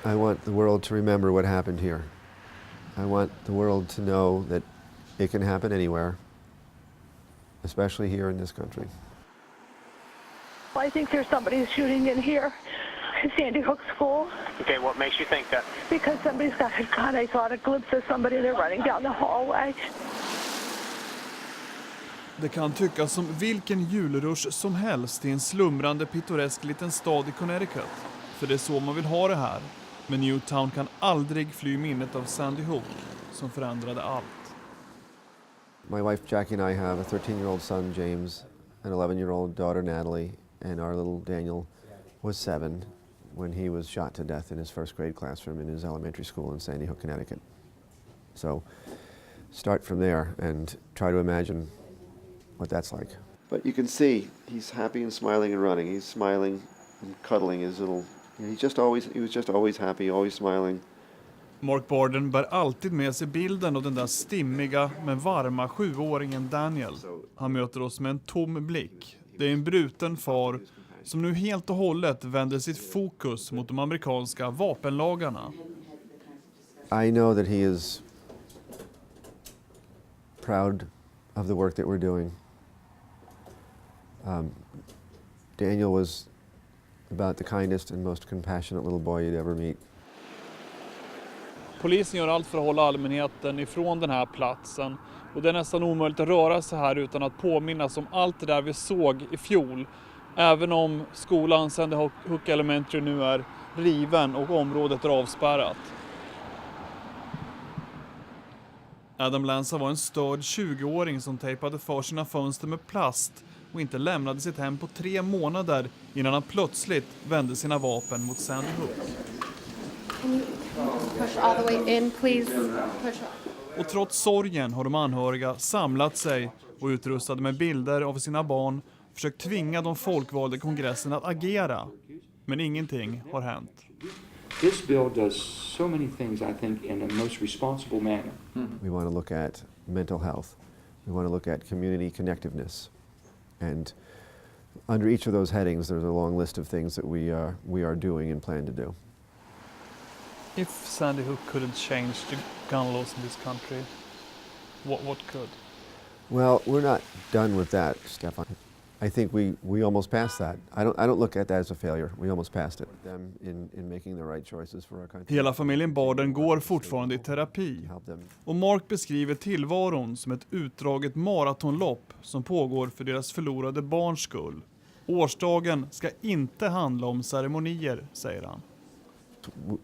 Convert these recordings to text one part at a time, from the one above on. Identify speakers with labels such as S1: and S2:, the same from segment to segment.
S1: I want the world to remember what happened here. I want the world to know that it can happen anywhere, especially here in this country.
S2: I think there's somebody shooting in here at Sandy Hook School.
S3: Okay, what makes you think that?
S2: Because somebody's got a gun. I saw a glimpse of somebody. They're running down the hallway.
S4: Det kan tyckas som vilken julrush som helst i en slumrande pittoresk liten stad i Connecticut. För det är så man vill ha det här. Men Newtown kan aldrig fly minnet av Sandy Hook som förändrade allt.
S1: My wife Jackie and I have a 13-year-old son, James, an 11-year-old daughter, Natalie, and our little Daniel was 7 when he was shot to death in his first grade classroom in his elementary school in Sandy Hook, Connecticut. So start from there and try to imagine what that's like. But you can see he's happy and smiling and running. He's smiling and cuddling his little... he was just always happy, always smiling.
S4: Mark Barden bär alltid med sig bilden av den där stimmiga men varma 7-åringen Daniel. Han möter oss med en tom blick. Det är en bruten far som nu helt och hållet vänder sitt fokus mot de amerikanska vapenlagarna.
S1: I know that he is proud of the work that we're doing. Daniel was about the kindest and most compassionate little boy you'd ever meet.
S4: Polisen gör allt för att hålla allmänheten ifrån den här platsen. Och det är nästan omöjligt att röra sig här utan att påminnas om allt det där vi såg i fjol. Även om skolan Sandy Hook Elementary nu är riven och området är avspärrat. Adam Lanza var en störd 20-åring som tejpade för sina fönster med plast och inte lämnade sitt hem på 3 månader innan han plötsligt vände sina vapen mot Sandy Hook.
S5: Push all the way in, please. Push.
S4: Och trots sorgen har de anhöriga samlat sig och utrustade med bilder av sina barn försökt tvinga de folkvalda kongressen att agera. Men ingenting har hänt.
S6: This bill does so many things, I think, in a most responsible manner.
S1: We want to look at mental health. We want to look at community connectiveness. And under each of those headings, there's a long list of things that we are doing and plan to do.
S4: If Sandy Hook couldn't change the gun laws in this country, what could?
S1: Well, we're not done with that, Stefan. I think we almost passed that. I don't look at that as a failure. We almost passed it. Them in making the right choices for our country.
S4: Hela familjen Barden går fortfarande i terapi. Och Mark beskriver tillvaron som ett utdraget maratonlopp som pågår för deras förlorade barns skull. Årsdagen ska inte handla om ceremonier, säger han.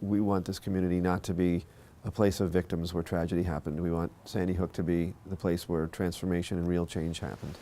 S1: We want this community not to be a place of victims where tragedy happened. We want Sandy Hook to be the place where transformation and real change happened.